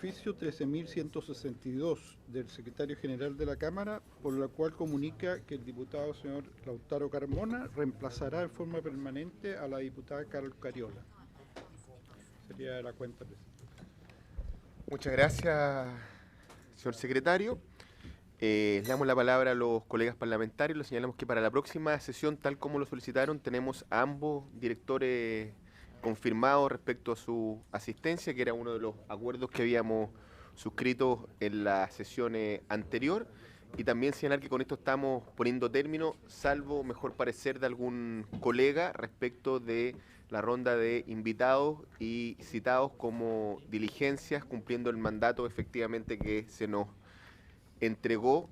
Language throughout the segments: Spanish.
oficio 13.162 del secretario general de la Cámara, por la cual comunica que el diputado señor Lautaro Carmona reemplazará en forma permanente a la diputada Carol Cariola. Sería la cuenta, presidente. Muchas gracias, señor secretario. Le damos la palabra a los colegas parlamentarios. Les señalamos que para la próxima sesión, tal como lo solicitaron, tenemos a ambos directores confirmados respecto a su asistencia, que era uno de los acuerdos que habíamos suscrito en la sesión anterior. Y también señalar que con esto estamos poniendo término, salvo mejor parecer de algún colega respecto de la ronda de invitados y citados como diligencias, cumpliendo el mandato efectivamente que se nos entregó,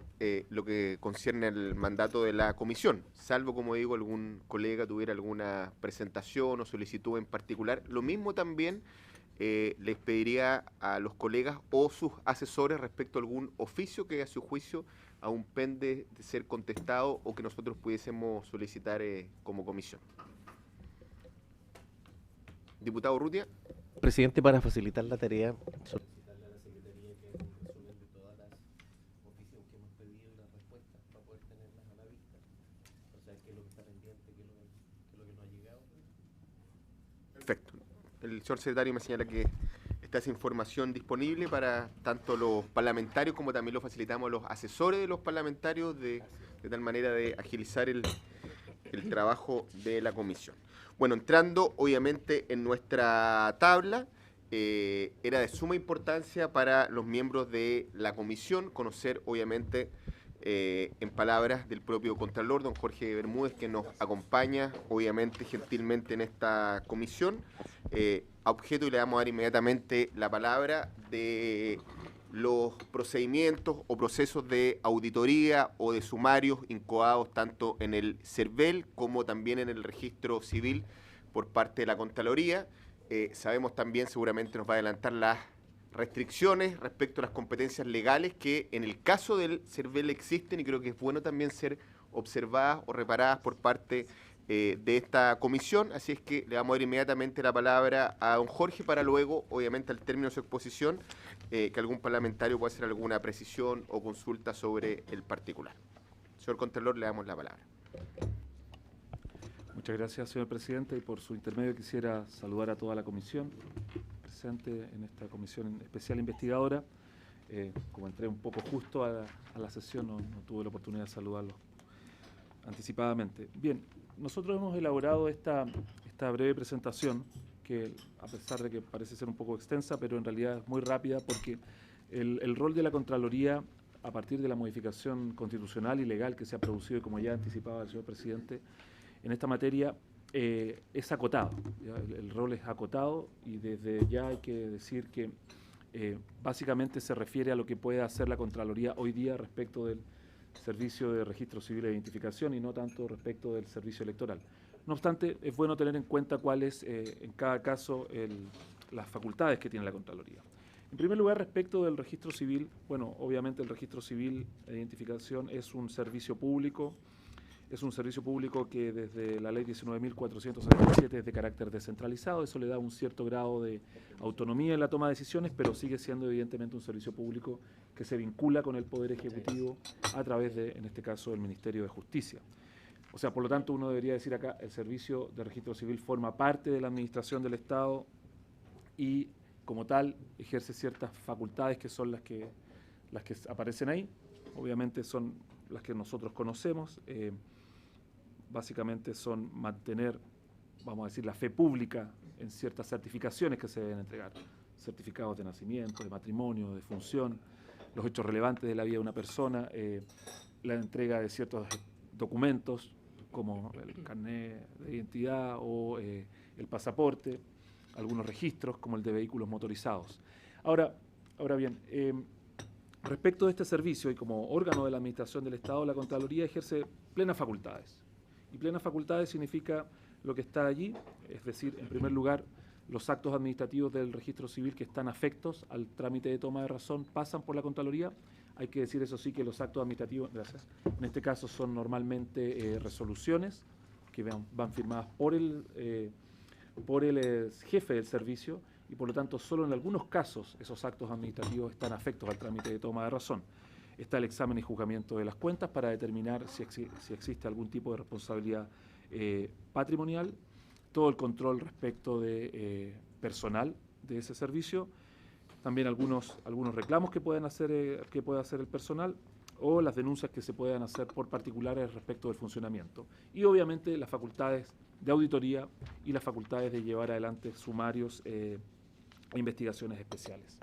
lo que concierne al mandato de la comisión, salvo, como digo, algún colega tuviera alguna presentación o solicitud en particular. Lo mismo también les pediría a los colegas o sus asesores respecto a algún oficio que a su juicio aún pende de ser contestado o que nosotros pudiésemos solicitar como comisión. Diputado Urrutia. Presidente, para facilitar la tarea, solicitarle a la Secretaría que haga un resumen de todas las oficios que hemos pedido y las respuestas para poder tenerlas a la vista. O sea, qué es lo que está pendiente, qué es lo que no ha llegado. Perfecto. El señor secretario me señala que está esa información disponible para tanto los parlamentarios como también lo facilitamos a los asesores de los parlamentarios de tal manera de agilizar el trabajo de la comisión. Bueno, entrando obviamente en nuestra tabla, era de suma importancia para los miembros de la comisión conocer obviamente en palabras del propio Contralor, don Jorge Bermúdez, que nos acompaña obviamente gentilmente en esta comisión, a objeto, y le vamos a dar inmediatamente la palabra, de los procedimientos o procesos de auditoría o de sumarios incoados tanto en el CERVEL como también en el registro civil por parte de la Contraloría. Sabemos también, seguramente nos va a adelantar, las restricciones respecto a las competencias legales que en el caso del CERVEL existen, y creo que es bueno también ser observadas o reparadas por parte de esta comisión. Así es que le vamos a dar inmediatamente la palabra a don Jorge para luego, obviamente al término de su exposición, que algún parlamentario pueda hacer alguna precisión o consulta sobre el particular. Señor Contralor, le damos la palabra. Muchas gracias, señor presidente, y por su intermedio quisiera saludar a toda la comisión presente en esta comisión especial investigadora. Como entré un poco justo a la sesión, no tuve la oportunidad de saludarlos anticipadamente. Bien, nosotros hemos elaborado esta breve presentación, que a pesar de que parece ser un poco extensa, pero en realidad es muy rápida, porque el rol de la Contraloría, a partir de la modificación constitucional y legal que se ha producido, como ya anticipaba el señor presidente, en esta materia es acotado. El rol es acotado, y desde ya hay que decir que básicamente se refiere a lo que puede hacer la Contraloría hoy día respecto del servicio de registro civil e identificación y no tanto respecto del servicio electoral. No obstante, es bueno tener en cuenta cuáles en cada caso las facultades que tiene la Contraloría. En primer lugar, respecto del registro civil, bueno, obviamente el registro civil e identificación es un servicio público. Es un servicio público que desde la ley 19.477 es de carácter descentralizado. Eso le da un cierto grado de autonomía en la toma de decisiones, pero sigue siendo evidentemente un servicio público que se vincula con el Poder Ejecutivo a través de, en este caso, el Ministerio de Justicia. O sea, por lo tanto, uno debería decir acá, el servicio de registro civil forma parte de la administración del Estado y, como tal, ejerce ciertas facultades que son las que aparecen ahí. Obviamente son las que nosotros conocemos. Básicamente son mantener, vamos a decir, la fe pública en ciertas certificaciones que se deben entregar. Certificados de nacimiento, de matrimonio, de función, los hechos relevantes de la vida de una persona, la entrega de ciertos documentos como el carnet de identidad o el pasaporte, algunos registros como el de vehículos motorizados. Ahora bien, respecto de este servicio y como órgano de la Administración del Estado, la Contraloría ejerce plenas facultades. Y plenas facultades significa lo que está allí, es decir, en primer lugar, los actos administrativos del registro civil que están afectos al trámite de toma de razón pasan por la Contraloría. Hay que decir, eso sí, que los actos administrativos, gracias, en este caso son normalmente resoluciones que van firmadas por el jefe del servicio, y por lo tanto solo en algunos casos esos actos administrativos están afectos al trámite de toma de razón. Está el examen y juzgamiento de las cuentas para determinar si existe algún tipo de responsabilidad patrimonial, todo el control respecto de personal de ese servicio, también algunos reclamos que puede hacer el personal o las denuncias que se puedan hacer por particulares respecto del funcionamiento. Y obviamente las facultades de auditoría y las facultades de llevar adelante sumarios e investigaciones especiales.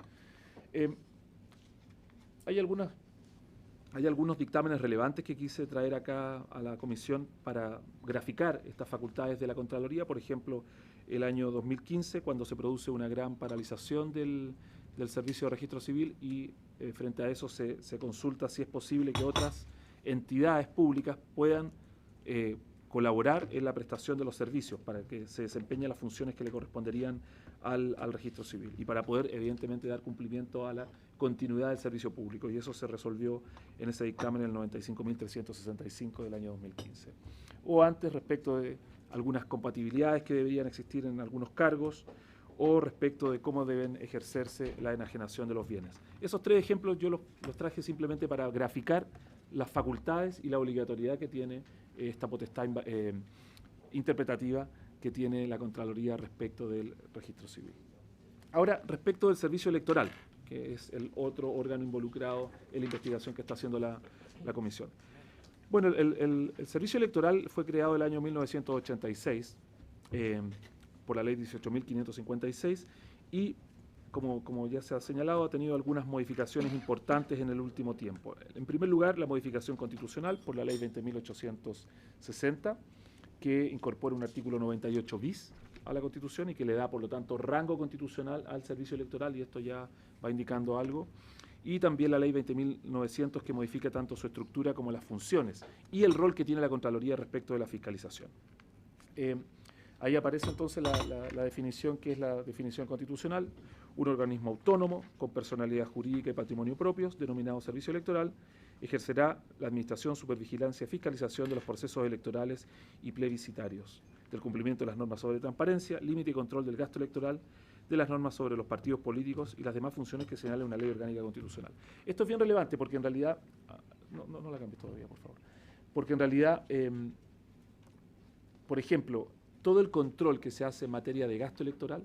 Hay algunos dictámenes relevantes que quise traer acá a la comisión para graficar estas facultades de la Contraloría. Por ejemplo, el año 2015, cuando se produce una gran paralización del Servicio de Registro Civil y frente a eso se consulta si es posible que otras entidades públicas puedan colaborar en la prestación de los servicios para que se desempeñen las funciones que le corresponderían al registro civil y para poder evidentemente dar cumplimiento a la continuidad del servicio público, y eso se resolvió en ese dictamen, el 95.365 del año 2015. O antes, respecto de algunas compatibilidades que deberían existir en algunos cargos, o respecto de cómo deben ejercerse la enajenación de los bienes. Esos tres ejemplos yo los traje simplemente para graficar las facultades y la obligatoriedad que tiene esta potestad interpretativa que tiene la Contraloría respecto del registro civil. Ahora, respecto del servicio electoral, que es el otro órgano involucrado en la investigación que está haciendo la comisión. Bueno, el servicio electoral fue creado el año 1986 por la ley 18.556 y, como ya se ha señalado, ha tenido algunas modificaciones importantes en el último tiempo. En primer lugar, la modificación constitucional por la ley 20.860, que incorpora un artículo 98 bis a la Constitución y que le da, por lo tanto, rango constitucional al servicio electoral, y esto ya va indicando algo. Y también la ley 20.900, que modifica tanto su estructura como las funciones y el rol que tiene la Contraloría respecto de la fiscalización. Ahí aparece entonces la definición, que es la definición constitucional: un organismo autónomo con personalidad jurídica y patrimonio propios, denominado servicio electoral, ejercerá la administración, supervigilancia y fiscalización de los procesos electorales y plebiscitarios, del cumplimiento de las normas sobre transparencia, límite y control del gasto electoral, de las normas sobre los partidos políticos y las demás funciones que señala una ley orgánica constitucional. Esto es bien relevante porque en realidad, no la cambies todavía, por favor, porque en realidad, por ejemplo, todo el control que se hace en materia de gasto electoral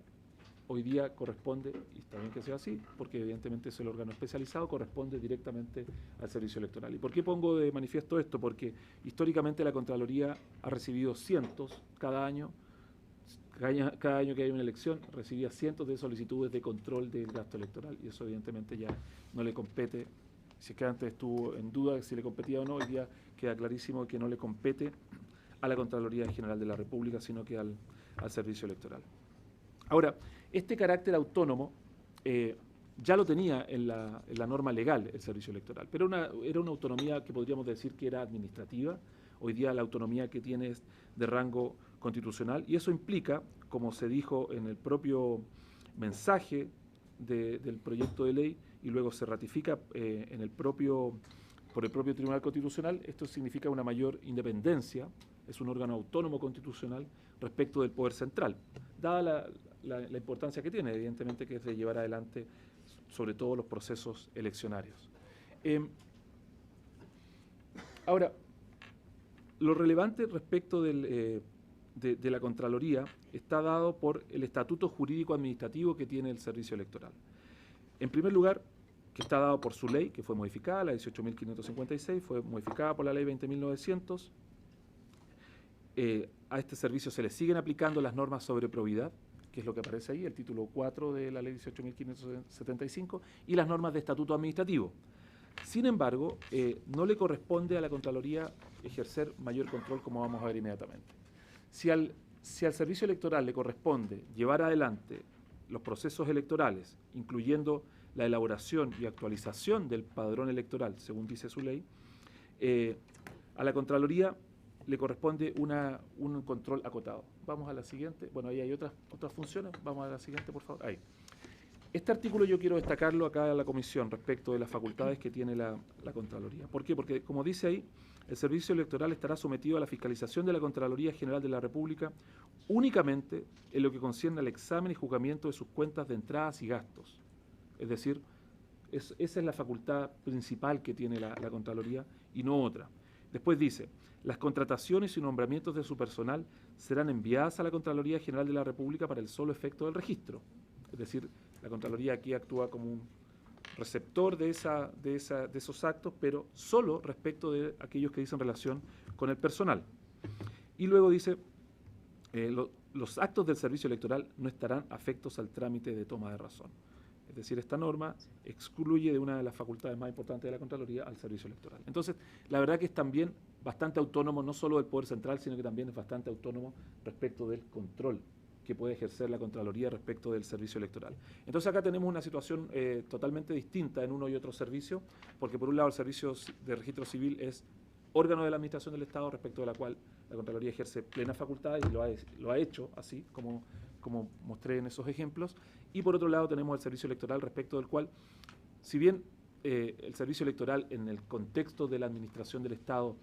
hoy día corresponde, y está bien que sea así, porque evidentemente es el órgano especializado, corresponde directamente al servicio electoral. ¿Y por qué pongo de manifiesto esto? Porque históricamente la Contraloría ha recibido cientos cada año que hay una elección, recibía cientos de solicitudes de control del gasto electoral, y eso evidentemente ya no le compete. Si es que antes estuvo en duda de si le competía o no, hoy día queda clarísimo que no le compete a la Contraloría General de la República, sino que al servicio electoral. Ahora, este carácter autónomo ya lo tenía en la norma legal el servicio electoral, pero era una autonomía que podríamos decir que era administrativa. Hoy día la autonomía que tiene es de rango constitucional, y eso implica, como se dijo en el propio mensaje del proyecto de ley y luego se ratifica por el propio Tribunal Constitucional, esto significa una mayor independencia, es un órgano autónomo constitucional respecto del poder central, dada la importancia que tiene, evidentemente, que es de llevar adelante sobre todo los procesos eleccionarios. Ahora, lo relevante respecto de la Contraloría está dado por el estatuto jurídico administrativo que tiene el servicio electoral. En primer lugar, que está dado por su ley, que fue modificada, la 18.556, fue modificada por la ley 20.900. A este servicio se le siguen aplicando las normas sobre probidad, que es lo que aparece ahí, el título 4 de la ley 18.575, y las normas de estatuto administrativo. Sin embargo, no le corresponde a la Contraloría ejercer mayor control, como vamos a ver inmediatamente. Si al servicio electoral le corresponde llevar adelante los procesos electorales, incluyendo la elaboración y actualización del padrón electoral, según dice su ley, a la Contraloría le corresponde un control acotado. Vamos a la siguiente. Bueno, ahí hay otras funciones. Vamos a la siguiente, por favor. Ahí. Este artículo yo quiero destacarlo acá en la comisión respecto de las facultades que tiene la Contraloría. ¿Por qué? Porque, como dice ahí, el servicio electoral estará sometido a la fiscalización de la Contraloría General de la República únicamente en lo que concierne al examen y juzgamiento de sus cuentas de entradas y gastos. Es decir, esa es la facultad principal que tiene la Contraloría y no otra. Después dice, las contrataciones y nombramientos de su personal serán enviadas a la Contraloría General de la República para el solo efecto del registro. Es decir, la Contraloría aquí actúa como un receptor de esos actos, pero solo respecto de aquellos que dicen relación con el personal. Y luego dice, los actos del servicio electoral no estarán afectos al trámite de toma de razón. Es decir, esta norma excluye de una de las facultades más importantes de la Contraloría al servicio electoral. Entonces, la verdad que es también bastante autónomo, no solo del Poder Central, sino que también es bastante autónomo respecto del control que puede ejercer la Contraloría respecto del servicio electoral. Entonces acá tenemos una situación totalmente distinta en uno y otro servicio, porque por un lado el servicio de registro civil es órgano de la Administración del Estado respecto de la cual la Contraloría ejerce plenas facultades y lo ha hecho así, como mostré en esos ejemplos, y por otro lado tenemos el servicio electoral respecto del cual, si bien el servicio electoral en el contexto de la Administración del Estado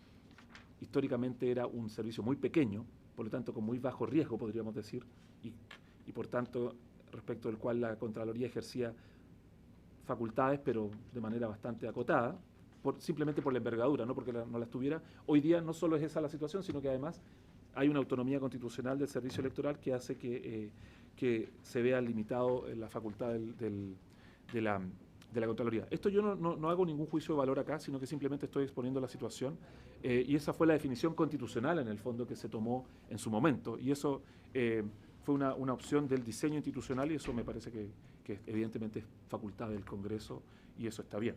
históricamente era un servicio muy pequeño, por lo tanto con muy bajo riesgo podríamos decir, y por tanto respecto del cual la Contraloría ejercía facultades pero de manera bastante acotada, simplemente por la envergadura, no porque no las tuviera. Hoy día no solo es esa la situación, sino que además hay una autonomía constitucional del servicio electoral que hace que se vea limitado la facultad de la Contraloría. Esto yo no hago ningún juicio de valor acá, sino que simplemente estoy exponiendo la situación, y esa fue la definición constitucional en el fondo que se tomó en su momento, y eso fue una opción del diseño institucional, y eso me parece que evidentemente es facultad del Congreso, y eso está bien.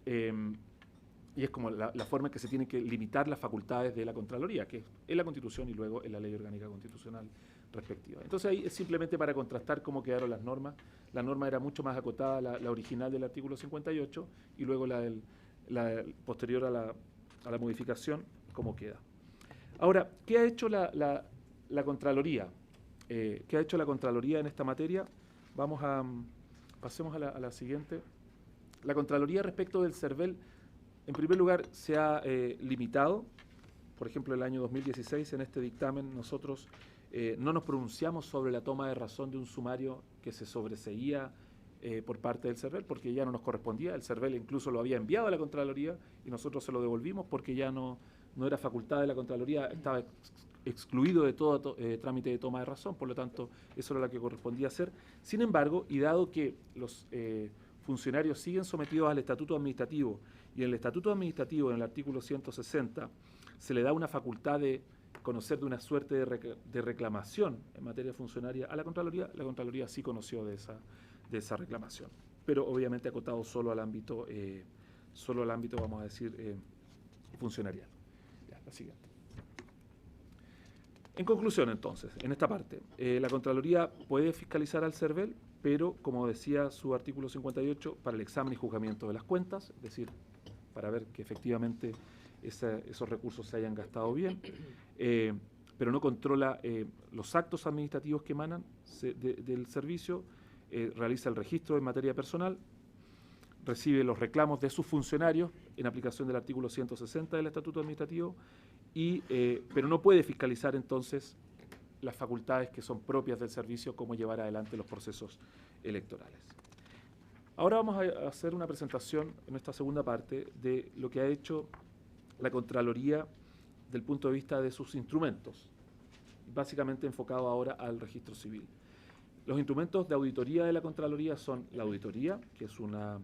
Y es como la forma en que se tienen que limitar las facultades de la Contraloría, que es en la Constitución y luego en la Ley Orgánica Constitucional respectiva. Entonces ahí es simplemente para contrastar cómo quedaron las normas. La norma era mucho más acotada, la original del artículo 58, y luego la posterior a la modificación, cómo queda. Ahora, ¿qué ha hecho la Contraloría? ¿Qué ha hecho la Contraloría en esta materia? Pasemos a la siguiente. La Contraloría respecto del CERVEL, en primer lugar, se ha limitado. Por ejemplo, el año 2016, en este dictamen, nosotros no nos pronunciamos sobre la toma de razón de un sumario que se sobreseía por parte del CERVEL, porque ya no nos correspondía. El CERVEL incluso lo había enviado a la Contraloría y nosotros se lo devolvimos porque ya no era facultad de la Contraloría, estaba excluido de todo trámite de toma de razón, por lo tanto, eso era lo que correspondía hacer. Sin embargo, y dado que los funcionarios siguen sometidos al estatuto administrativo, y en el estatuto administrativo, en el artículo 160, se le da una facultad de conocer de una suerte de reclamación en materia funcionaria a la Contraloría sí conoció de esa reclamación, pero obviamente acotado solo al ámbito, vamos a decir, funcionarial. Ya, la siguiente. En conclusión, entonces, en esta parte, la Contraloría puede fiscalizar al CERVEL, pero, como decía su artículo 58, para el examen y juzgamiento de las cuentas, es decir, para ver que efectivamente esos recursos se hayan gastado bien, pero no controla los actos administrativos que emanan del servicio, realiza el registro en materia personal, recibe los reclamos de sus funcionarios en aplicación del artículo 160 del Estatuto Administrativo, pero no puede fiscalizar entonces las facultades que son propias del servicio, como llevar adelante los procesos electorales. Ahora vamos a hacer una presentación en esta segunda parte de lo que ha hecho la Contraloría del punto de vista de sus instrumentos, básicamente enfocado ahora al registro civil. Los instrumentos de auditoría de la Contraloría son la auditoría, que es una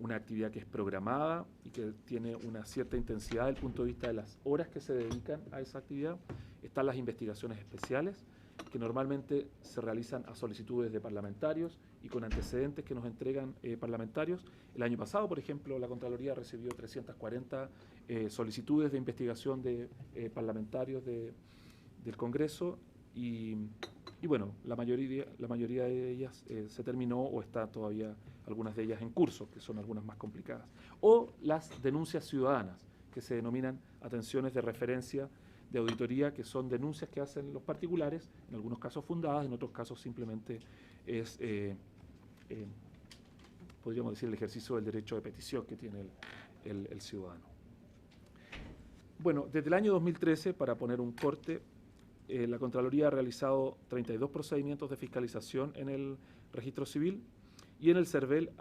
actividad que es programada y que tiene una cierta intensidad desde el punto de vista de las horas que se dedican a esa actividad. Están las investigaciones especiales, que normalmente se realizan a solicitudes de parlamentarios y con antecedentes que nos entregan parlamentarios. El año pasado, por ejemplo, la Contraloría recibió 340 solicitudes de investigación de parlamentarios del Congreso y bueno, la mayoría de ellas se terminó o está todavía algunas de ellas en curso, que son algunas más complicadas. O las denuncias ciudadanas, que se denominan atenciones de referencia de auditoría, que son denuncias que hacen los particulares, en algunos casos fundadas, en otros casos simplemente es podríamos decir, el ejercicio del derecho de petición que tiene el ciudadano. Bueno, desde el año 2013, para poner un corte, la Contraloría ha realizado 32 procedimientos de fiscalización en el registro civil y en el CERVEL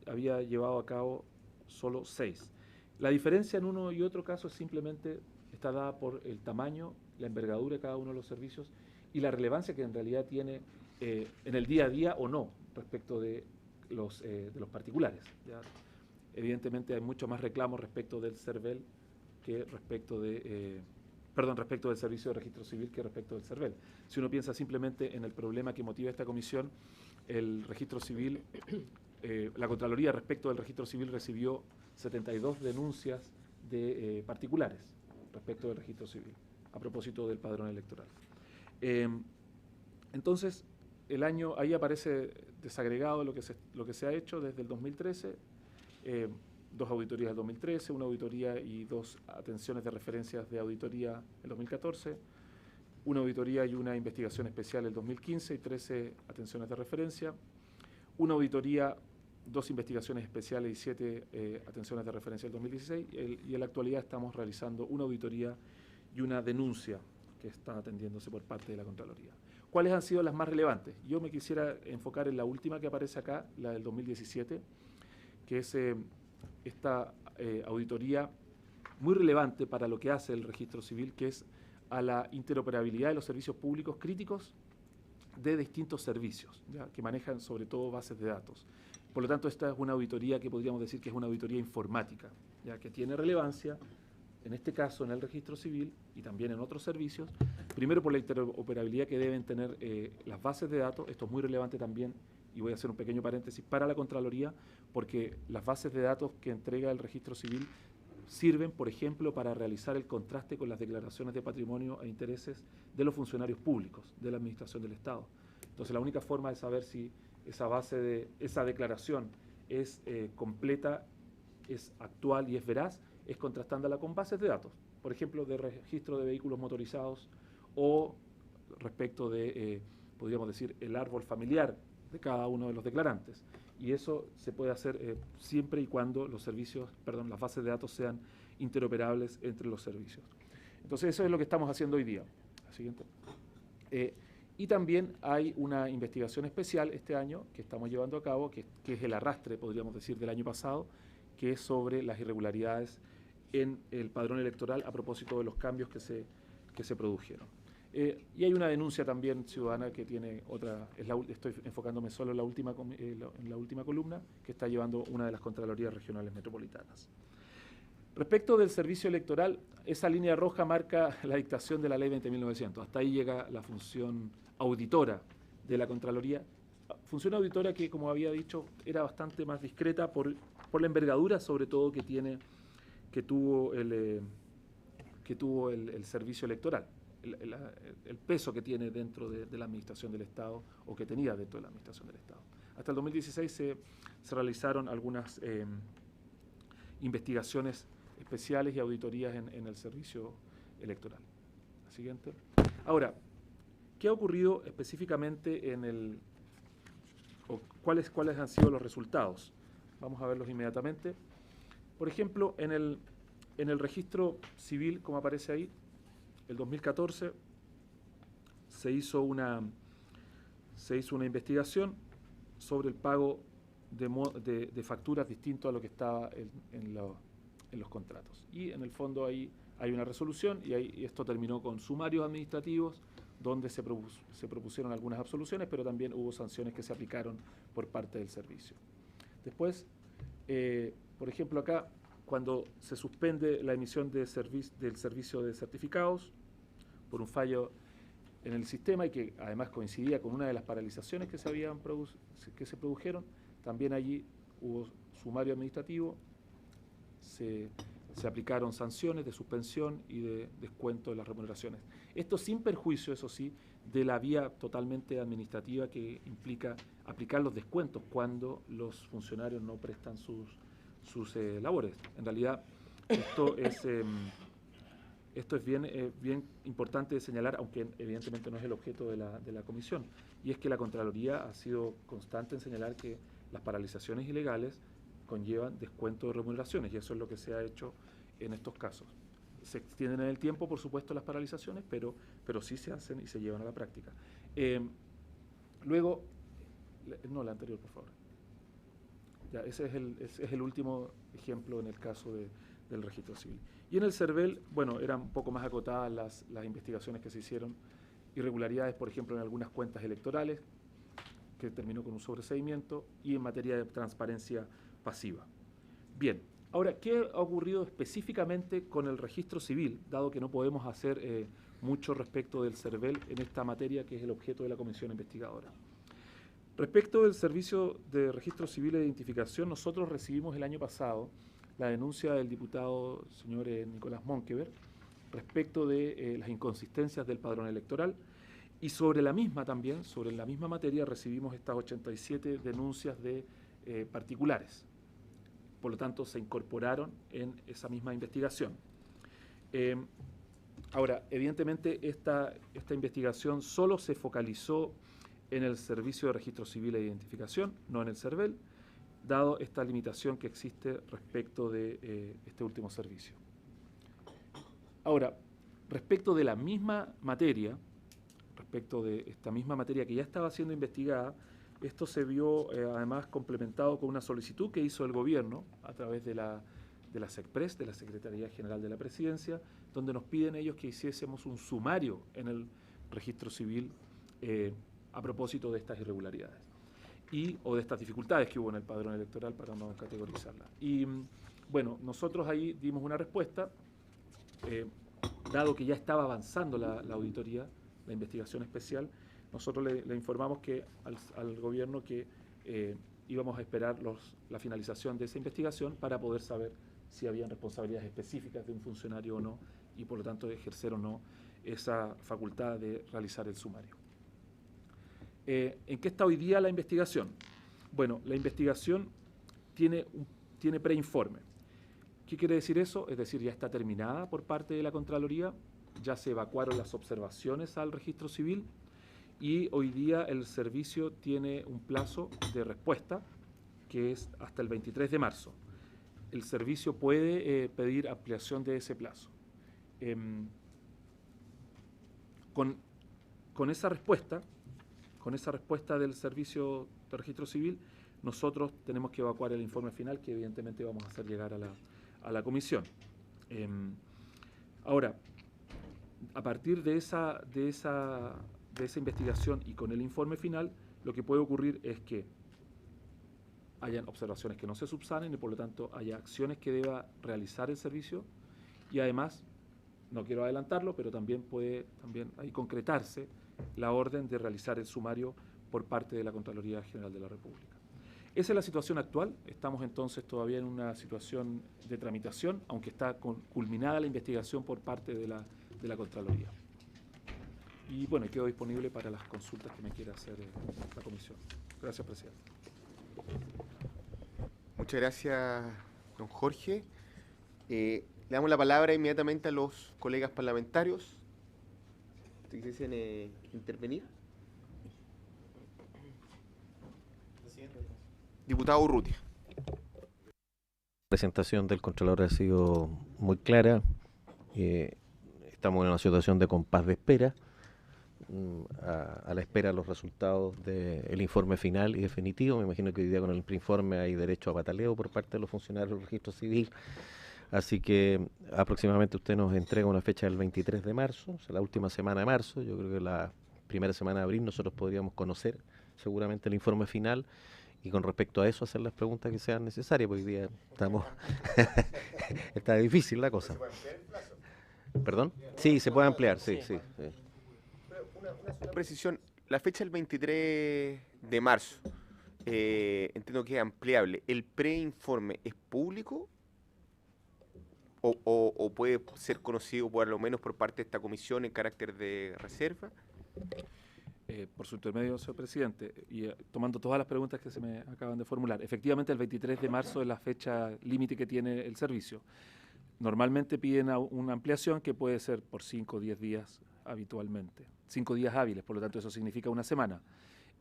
había llevado a cabo solo 6. La diferencia en uno y otro caso es simplemente está dada por el tamaño, la envergadura de cada uno de los servicios y la relevancia que en realidad tiene en el día a día o no respecto de los particulares. ¿Ya? Evidentemente hay mucho más reclamos respecto del CERVEL que respecto del servicio de registro civil que respecto del CERVEL. Si uno piensa simplemente en el problema que motiva esta comisión, el registro civil, la Contraloría respecto del registro civil recibió 72 denuncias de particulares respecto del registro civil, a propósito del padrón electoral. Entonces, ahí aparece desagregado lo que se ha hecho desde el 2013, 2 auditorías del 2013, una auditoría y 2 atenciones de referencias de auditoría el 2014, una auditoría y una investigación especial el 2015 y 13 atenciones de referencia, una auditoría, 2 investigaciones especiales y 7 atenciones de referencia el 2016 y en la actualidad estamos realizando una auditoría y una denuncia que está atendiéndose por parte de la Contraloría. ¿Cuáles han sido las más relevantes? Yo me quisiera enfocar en la última que aparece acá, la del 2017, que es esta auditoría muy relevante para lo que hace el registro civil, que es a la interoperabilidad de los servicios públicos críticos de distintos servicios, ¿ya? Que manejan sobre todo bases de datos. Por lo tanto, esta es una auditoría que podríamos decir que es una auditoría informática, ya que tiene relevancia, en este caso en el registro civil y también en otros servicios, primero por la interoperabilidad que deben tener las bases de datos. Esto es muy relevante también, y voy a hacer un pequeño paréntesis, para la Contraloría, porque las bases de datos que entrega el registro civil sirven, por ejemplo, para realizar el contraste con las declaraciones de patrimonio e intereses de los funcionarios públicos de la Administración del Estado. Entonces, la única forma de saber si esa declaración es completa, es actual y es veraz, es contrastándola con bases de datos, por ejemplo, de registro de vehículos motorizados o respecto de, podríamos decir, el árbol familiar de cada uno de los declarantes. Y eso se puede hacer siempre y cuando las bases de datos sean interoperables entre los servicios. Entonces, eso es lo que estamos haciendo hoy día. La siguiente. Y también hay una investigación especial este año que estamos llevando a cabo, que es el arrastre, podríamos decir, del año pasado, que es sobre las irregularidades en el padrón electoral a propósito de los cambios que se produjeron. Y hay una denuncia también ciudadana que tiene otra, estoy enfocándome solo en la última columna, que está llevando una de las Contralorías Regionales Metropolitanas. Respecto del servicio electoral, esa línea roja marca la dictación de la Ley 20.900. Hasta ahí llega la función auditora de la Contraloría. Función auditora que, como había dicho, era bastante más discreta por la envergadura, sobre todo, que tuvo el servicio electoral. El peso que tiene dentro de la Administración del Estado, o que tenía dentro de la Administración del Estado. Hasta el 2016 se realizaron algunas investigaciones especiales y auditorías en el servicio electoral. La siguiente. Ahora, ¿qué ha ocurrido específicamente cuáles han sido los resultados? Vamos a verlos inmediatamente. Por ejemplo, en el registro civil, como aparece ahí, el 2014 se hizo una investigación sobre el pago de facturas distinto a lo que estaba en los contratos. Y en el fondo ahí hay una resolución y esto terminó con sumarios administrativos donde se propusieron algunas absoluciones, pero también hubo sanciones que se aplicaron por parte del servicio. Después, por ejemplo, acá, cuando se suspende la emisión del servicio de certificados por un fallo en el sistema y que además coincidía con una de las paralizaciones que se produjeron, también allí hubo sumario administrativo, se aplicaron sanciones de suspensión y de descuento de las remuneraciones. Esto sin perjuicio, eso sí, de la vía totalmente administrativa que implica aplicar los descuentos cuando los funcionarios no prestan sus labores. En realidad, esto es bien importante de señalar, aunque evidentemente no es el objeto de la comisión, y es que la Contraloría ha sido constante en señalar que las paralizaciones ilegales conllevan descuento de remuneraciones, y eso es lo que se ha hecho en estos casos. Se extienden en el tiempo, por supuesto, las paralizaciones, pero sí se hacen y se llevan a la práctica. Luego, no, la anterior, por favor. Ya, ese es el último ejemplo en el caso del registro civil. Y en el CERVEL, bueno, eran un poco más acotadas las investigaciones que se hicieron, irregularidades, por ejemplo, en algunas cuentas electorales, que terminó con un sobreseimiento, y en materia de transparencia pasiva. Bien, ahora, ¿qué ha ocurrido específicamente con el registro civil, dado que no podemos hacer mucho respecto del CERVEL en esta materia que es el objeto de la comisión investigadora? Respecto del servicio de registro civil e identificación, nosotros recibimos el año pasado la denuncia del diputado señor Nicolás Monkever respecto de las inconsistencias del padrón electoral, y sobre la misma también, sobre la misma materia, recibimos estas 87 denuncias de particulares. Por lo tanto, se incorporaron en esa misma investigación. Ahora, evidentemente, esta investigación solo se focalizó en el Servicio de Registro Civil e Identificación, no en el CERVEL, dado esta limitación que existe respecto de este último servicio. Ahora, respecto de la misma materia, respecto de esta misma materia que ya estaba siendo investigada, esto se vio además complementado con una solicitud que hizo el gobierno a través de la SECPRES, de la Secretaría General de la Presidencia, donde nos piden ellos que hiciésemos un sumario en el registro civil a propósito de estas irregularidades o de estas dificultades que hubo en el padrón electoral, para no categorizarla. Y bueno, nosotros ahí dimos una respuesta, dado que ya estaba avanzando la auditoría, la investigación especial. Nosotros le informamos que al gobierno que íbamos a esperar la finalización de esa investigación para poder saber si habían responsabilidades específicas de un funcionario o no, y por lo tanto ejercer o no esa facultad de realizar el sumario. ¿En qué está hoy día la investigación? Bueno, la investigación tiene preinforme. ¿Qué quiere decir eso? Es decir, ya está terminada por parte de la Contraloría, ya se evacuaron las observaciones al registro civil, y hoy día el servicio tiene un plazo de respuesta que es hasta el 23 de marzo. El servicio puede pedir ampliación de ese plazo. Con esa respuesta del servicio de registro civil, nosotros tenemos que evacuar el informe final, que evidentemente vamos a hacer llegar a la comisión. Ahora, a partir de esa investigación y con el informe final, lo que puede ocurrir es que hayan observaciones que no se subsanen y por lo tanto haya acciones que deba realizar el servicio, y además, no quiero adelantarlo, pero también puede ahí concretarse la orden de realizar el sumario por parte de la Contraloría General de la República. Esa es la situación actual. Estamos entonces todavía en una situación de tramitación, aunque está culminada la investigación por parte de la Contraloría. Y bueno, quedo disponible para las consultas que me quiera hacer la comisión. Gracias, presidente. Muchas gracias, don Jorge. Le damos la palabra inmediatamente a los colegas parlamentarios que quisiesen intervenir. Diputado Urrutia. La presentación del Contralor ha sido muy clara. Estamos en una situación de compás de espera, a la espera de los resultados del informe final y definitivo. Me imagino que hoy día con el preinforme hay derecho a pataleo por parte de los funcionarios del registro civil. Así que aproximadamente usted nos entrega una fecha del 23 de marzo, o sea, la última semana de marzo. Yo creo que la primera semana de abril nosotros podríamos conocer seguramente el informe final, y con respecto a eso hacer las preguntas que sean necesarias, porque hoy día estamos está difícil la cosa. ¿Se puede ampliar el plazo? ¿Perdón? Sí, se puede ampliar, sí. Pero una precisión, la fecha del 23 de marzo, entiendo que es ampliable. ¿El preinforme es público o puede ser conocido por lo menos por parte de esta comisión en carácter de reserva? Por su intermedio, señor presidente, y tomando todas las preguntas que se me acaban de formular, efectivamente el 23 de marzo es la fecha límite que tiene el servicio. Normalmente piden una ampliación que puede ser por 5 o 10 días habitualmente, 5 días hábiles, por lo tanto eso significa una semana.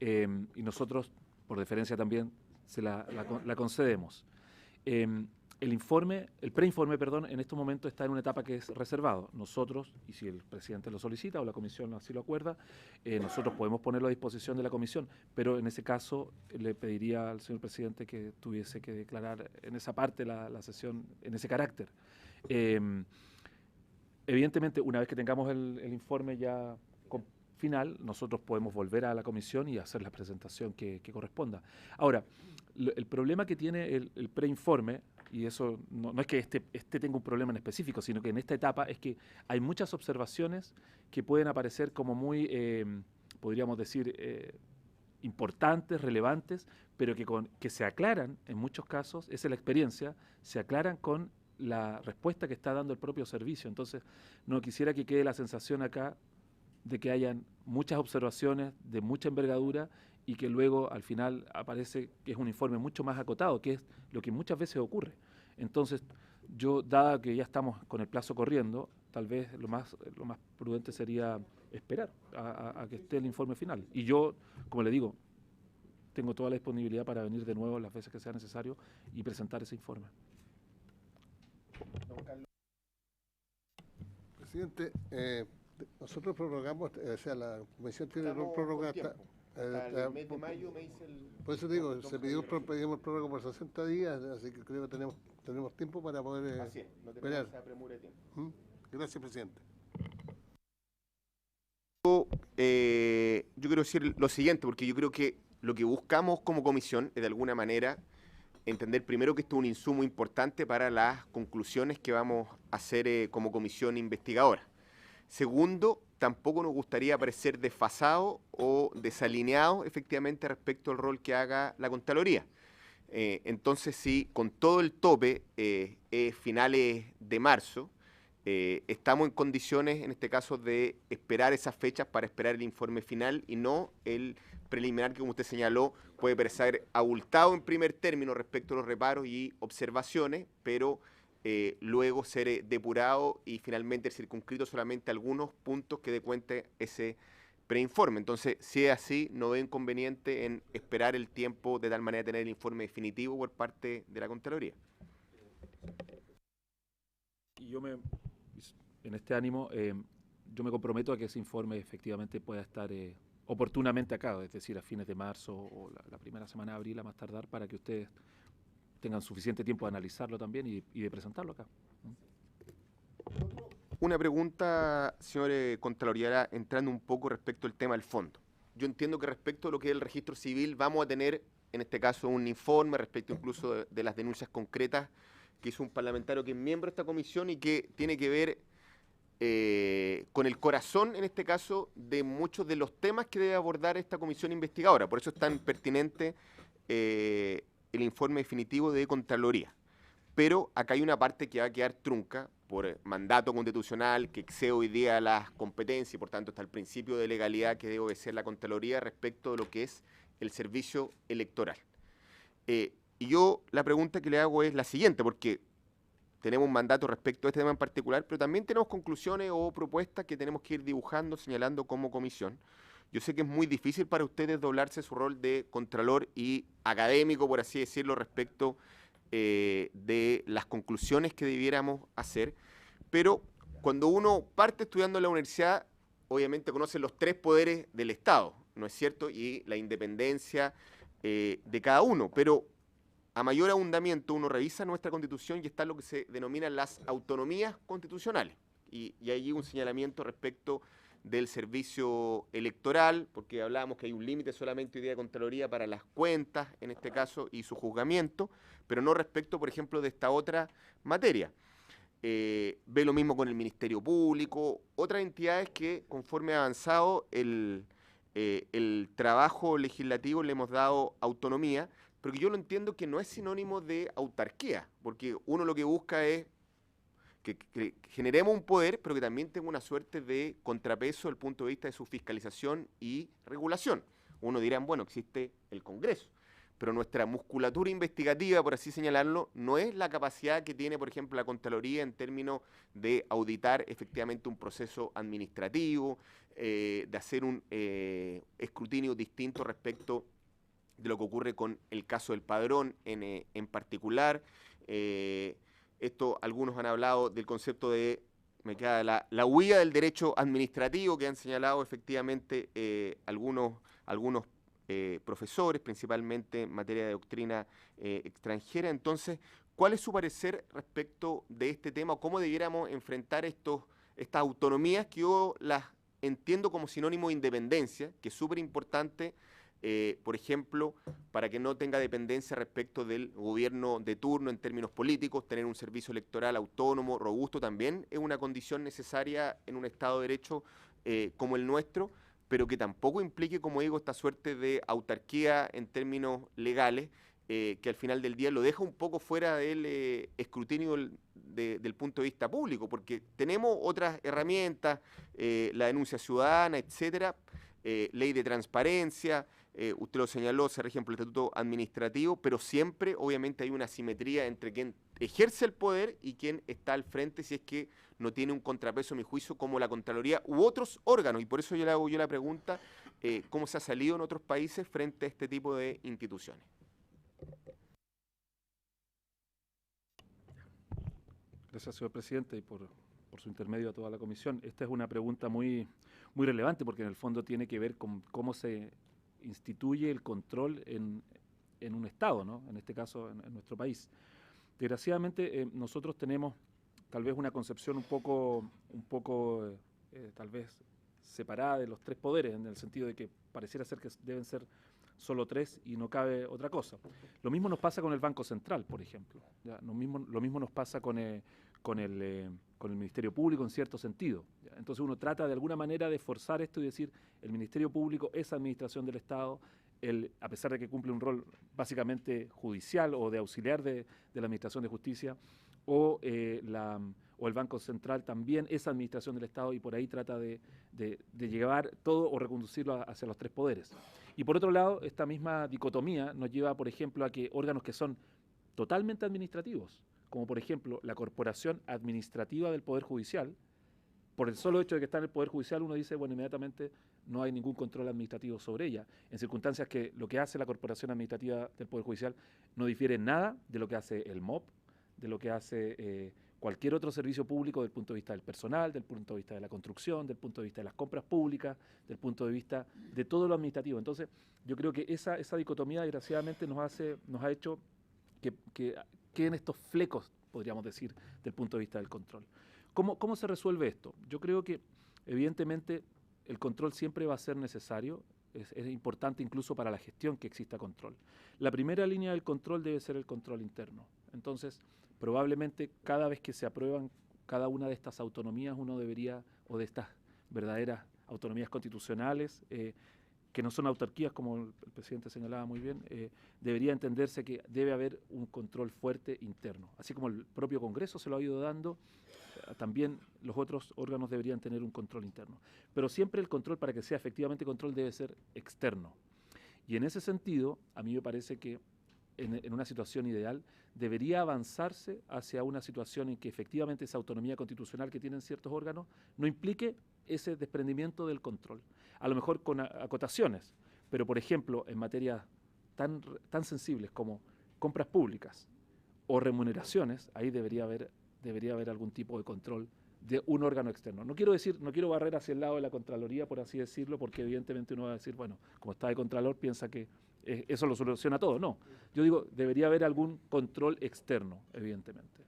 Y nosotros, por deferencia también, la concedemos. El preinforme, perdón, en estos momentos está en una etapa que es reservado. Nosotros, y si el presidente lo solicita o la comisión así lo acuerda, nosotros podemos ponerlo a disposición de la comisión, pero en ese caso le pediría al señor presidente que tuviese que declarar en esa parte la sesión, en ese carácter. Evidentemente, una vez que tengamos el informe ya final, nosotros podemos volver a la comisión y hacer la presentación que corresponda. Ahora, el problema que tiene el preinforme, y eso no es que este tenga un problema en específico, sino que en esta etapa es que hay muchas observaciones que pueden aparecer como muy, podríamos decir, importantes, relevantes, pero que se aclaran en muchos casos, esa es la experiencia, se aclaran con la respuesta que está dando el propio servicio. Entonces, no quisiera que quede la sensación acá de que hayan muchas observaciones de mucha envergadura y que luego al final aparece que es un informe mucho más acotado, que es lo que muchas veces ocurre. Entonces, yo, dada que ya estamos con el plazo corriendo, tal vez lo más prudente sería esperar a que esté el informe final. Y yo, como le digo, tengo toda la disponibilidad para venir de nuevo las veces que sea necesario y presentar ese informe. Presidente, nosotros prorrogamos, o sea, la comisión tiene prórroga hasta el mes de mayo, me dice el... Por eso digo, pedimos prórroga por 60 días, así que creo que tenemos tiempo para poder así es, no tenemos esa premura de tiempo. Gracias, presidente. Yo quiero decir lo siguiente, porque yo creo que lo que buscamos como comisión es de alguna manera entender primero que esto es un insumo importante para las conclusiones que vamos a hacer como comisión investigadora. Segundo, tampoco nos gustaría parecer desfasados o desalineados efectivamente respecto al rol que haga la Contraloría. Entonces, si con todo el tope finales de marzo, estamos en condiciones, en este caso, de esperar esas fechas para esperar el informe final y no el preliminar que, como usted señaló, puede parecer abultado en primer término respecto a los reparos y observaciones, pero luego ser depurado y finalmente circunscrito solamente a algunos puntos que dé cuenta ese preinforme. Entonces, si es así, no veo inconveniente en esperar el tiempo de tal manera de tener el informe definitivo por parte de la Contraloría. Y yo en este ánimo, yo me comprometo a que ese informe efectivamente pueda estar oportunamente acá, es decir, a fines de marzo o la primera semana de abril a más tardar, para que ustedes tengan suficiente tiempo de analizarlo también y de presentarlo acá. Una pregunta, señor Contraloría, entrando un poco respecto al tema del fondo. Yo entiendo que respecto a lo que es el registro civil vamos a tener, en este caso, un informe respecto incluso de las denuncias concretas que hizo un parlamentario que es miembro de esta comisión y que tiene que ver con el corazón, en este caso, de muchos de los temas que debe abordar esta comisión investigadora. Por eso es tan pertinente el informe definitivo de Contraloría. Pero acá hay una parte que va a quedar trunca por mandato constitucional que excede hoy día las competencias y por tanto está el principio de legalidad que debe obedecer la Contraloría respecto de lo que es el servicio electoral. Y yo la pregunta que le hago es la siguiente, porque tenemos un mandato respecto a este tema en particular, pero también tenemos conclusiones o propuestas que tenemos que ir dibujando, señalando como comisión. Yo sé que es muy difícil para ustedes doblarse su rol de contralor y académico, por así decirlo, respecto de las conclusiones que debiéramos hacer, pero cuando uno parte estudiando en la universidad, obviamente conoce los tres poderes del Estado, ¿no es cierto? Y la independencia de cada uno, pero a mayor ahondamiento uno revisa nuestra Constitución y está lo que se denominan las autonomías constitucionales. Y hay un señalamiento respecto del servicio electoral, porque hablábamos que hay un límite solamente hoy día de Contraloría para las cuentas, en este caso, y su juzgamiento, pero no respecto, por ejemplo, de esta otra materia. Ve lo mismo con el Ministerio Público, otras entidades que, conforme ha avanzado el trabajo legislativo, le hemos dado autonomía, pero que yo lo entiendo que no es sinónimo de autarquía, porque uno lo que busca es que generemos un poder, pero que también tenga una suerte de contrapeso desde el punto de vista de su fiscalización y regulación. Uno dirá, bueno, existe el Congreso, pero nuestra musculatura investigativa, por así señalarlo, no es la capacidad que tiene, por ejemplo, la Contraloría en términos de auditar efectivamente un proceso administrativo, de hacer un escrutinio distinto respecto de lo que ocurre con el caso del Padrón en particular. Esto, algunos han hablado del concepto de, me queda la huida del derecho administrativo, que han señalado efectivamente algunos profesores, principalmente en materia de doctrina extranjera. Entonces, ¿cuál es su parecer respecto de este tema o cómo debiéramos enfrentar estas autonomías que yo las entiendo como sinónimo de independencia, que es súper importante, por ejemplo, para que no tenga dependencia respecto del gobierno de turno en términos políticos? Tener un servicio electoral autónomo, robusto, también es una condición necesaria en un Estado de Derecho como el nuestro, pero que tampoco implique, como digo, esta suerte de autarquía en términos legales, que al final del día lo deja un poco fuera del escrutinio del punto de vista público, porque tenemos otras herramientas, la denuncia ciudadana, etcétera, ley de transparencia, usted lo señaló, se rige por el estatuto administrativo, pero siempre obviamente hay una asimetría entre quien ejerce el poder y quien está al frente, si es que no tiene un contrapeso, a mi juicio, como la Contraloría u otros órganos, y por eso yo le hago la pregunta, ¿cómo se ha salido en otros países frente a este tipo de instituciones? Gracias, señor presidente, y por su intermedio a toda la comisión. Esta es una pregunta muy relevante, porque en el fondo tiene que ver con cómo se instituye el control en un Estado, ¿no? En este caso, en nuestro país. Desgraciadamente, nosotros tenemos tal vez una concepción un poco tal vez separada de los tres poderes, en el sentido de que pareciera ser que deben ser solo tres y no cabe otra cosa. Lo mismo nos pasa con el Banco Central, por ejemplo. ¿Ya? Lo mismo nos pasa con el Ministerio Público en cierto sentido. ¿Ya? Entonces uno trata de alguna manera de forzar esto y decir, el Ministerio Público es administración del Estado, a pesar de que cumple un rol básicamente judicial o de auxiliar de la Administración de Justicia, o el Banco Central también es administración del Estado, y por ahí trata de llevar todo o reconducirlo hacia los tres poderes. Y por otro lado, esta misma dicotomía nos lleva, por ejemplo, a que órganos que son totalmente administrativos, como por ejemplo la Corporación Administrativa del Poder Judicial, por el solo hecho de que está en el Poder Judicial, uno dice, bueno, inmediatamente no hay ningún control administrativo sobre ella, en circunstancias que lo que hace la Corporación Administrativa del Poder Judicial no difiere en nada de lo que hace el MOP, de lo que hace cualquier otro servicio público, del punto de vista del personal, del punto de vista de la construcción, del punto de vista de las compras públicas, del punto de vista de todo lo administrativo. Entonces, yo creo que esa dicotomía, desgraciadamente, nos ha hecho que queden estos flecos, podríamos decir, del punto de vista del control. ¿Cómo se resuelve esto? Yo creo que, evidentemente, el control siempre va a ser necesario. Es importante incluso para la gestión que exista control. La primera línea del control debe ser el control interno. Entonces, probablemente cada vez que se aprueban cada una de estas autonomías, uno debería, o de estas verdaderas autonomías constitucionales, que no son autarquías, como el presidente señalaba muy bien, debería entenderse que debe haber un control fuerte interno. Así como el propio Congreso se lo ha ido dando, también los otros órganos deberían tener un control interno. Pero siempre el control, para que sea efectivamente control, debe ser externo. Y en ese sentido, a mí me parece que en una situación ideal debería avanzarse hacia una situación en que efectivamente esa autonomía constitucional que tienen ciertos órganos no implique ese desprendimiento del control. A lo mejor con acotaciones, pero por ejemplo en materias tan sensibles como compras públicas o remuneraciones, ahí debería haber algún tipo de control de un órgano externo. No quiero barrer hacia el lado de la Contraloría, por así decirlo, porque evidentemente uno va a decir, bueno, como está de Contralor, piensa que eso lo soluciona todo. No, yo digo, debería haber algún control externo, evidentemente.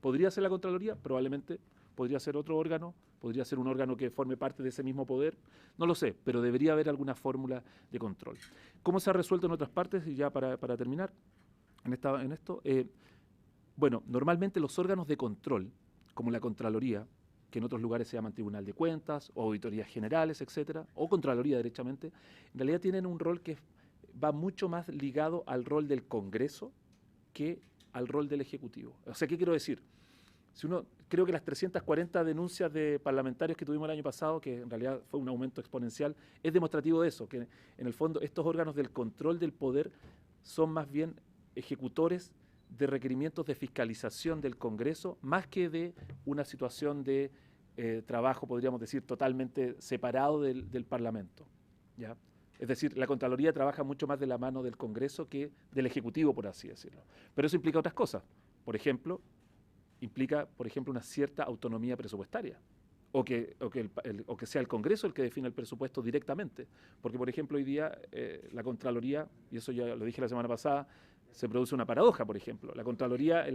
¿Podría ser la Contraloría? Probablemente. ¿Podría ser otro órgano? ¿Podría ser un órgano que forme parte de ese mismo poder? No lo sé, pero debería haber alguna fórmula de control. ¿Cómo se ha resuelto en otras partes? Y ya para terminar en esto, bueno, normalmente los órganos de control, como la Contraloría, que en otros lugares se llaman Tribunal de Cuentas, o Auditorías Generales, etcétera, o Contraloría derechamente, en realidad tienen un rol que va mucho más ligado al rol del Congreso que al rol del Ejecutivo. O sea, ¿qué quiero decir? Creo que las 340 denuncias de parlamentarios que tuvimos el año pasado, que en realidad fue un aumento exponencial, es demostrativo de eso, que en el fondo estos órganos del control del poder son más bien ejecutores de requerimientos de fiscalización del Congreso, más que de una situación de trabajo, podríamos decir, totalmente separado del Parlamento. ¿Ya? Es decir, la Contraloría trabaja mucho más de la mano del Congreso que del Ejecutivo, por así decirlo. Pero eso implica otras cosas. Por ejemplo, implica, una cierta autonomía presupuestaria. O que sea el Congreso el que define el presupuesto directamente. Porque, por ejemplo, hoy día la Contraloría, y eso ya lo dije la semana pasada, se produce una paradoja, por ejemplo. La Contraloría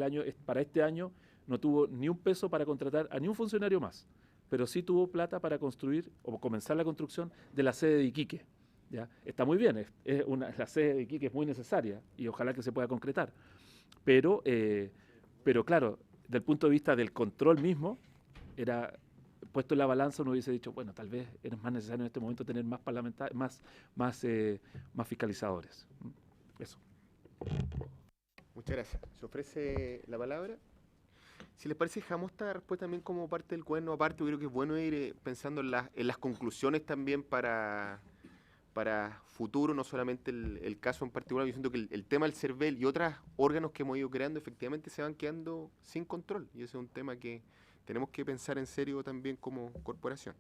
para este año no tuvo ni un peso para contratar a ni un funcionario más, pero sí tuvo plata para construir o comenzar la construcción de la sede de Iquique. ¿Ya? Está muy bien, la sede de Iquique es muy necesaria y ojalá que se pueda concretar. Pero claro, desde el punto de vista del control mismo, era puesto en la balanza, uno hubiese dicho, bueno, tal vez es más necesario en este momento tener más parlamentarios, más fiscalizadores. Eso. Muchas gracias. ¿Se ofrece la palabra? Si les parece, dejamos esta respuesta también como parte del cuaderno aparte. Yo creo que es bueno ir pensando en las conclusiones también para futuro, no solamente el caso en particular. Yo siento que el tema del CERVEL y otros órganos que hemos ido creando efectivamente se van quedando sin control. Y ese es un tema que tenemos que pensar en serio también como corporación.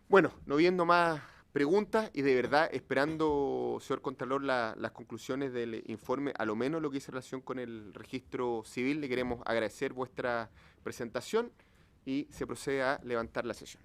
Bueno, no viendo más preguntas y de verdad esperando, señor Contralor, las conclusiones del informe, a lo menos lo que hizo relación con el registro civil, le queremos agradecer vuestra presentación y se procede a levantar la sesión.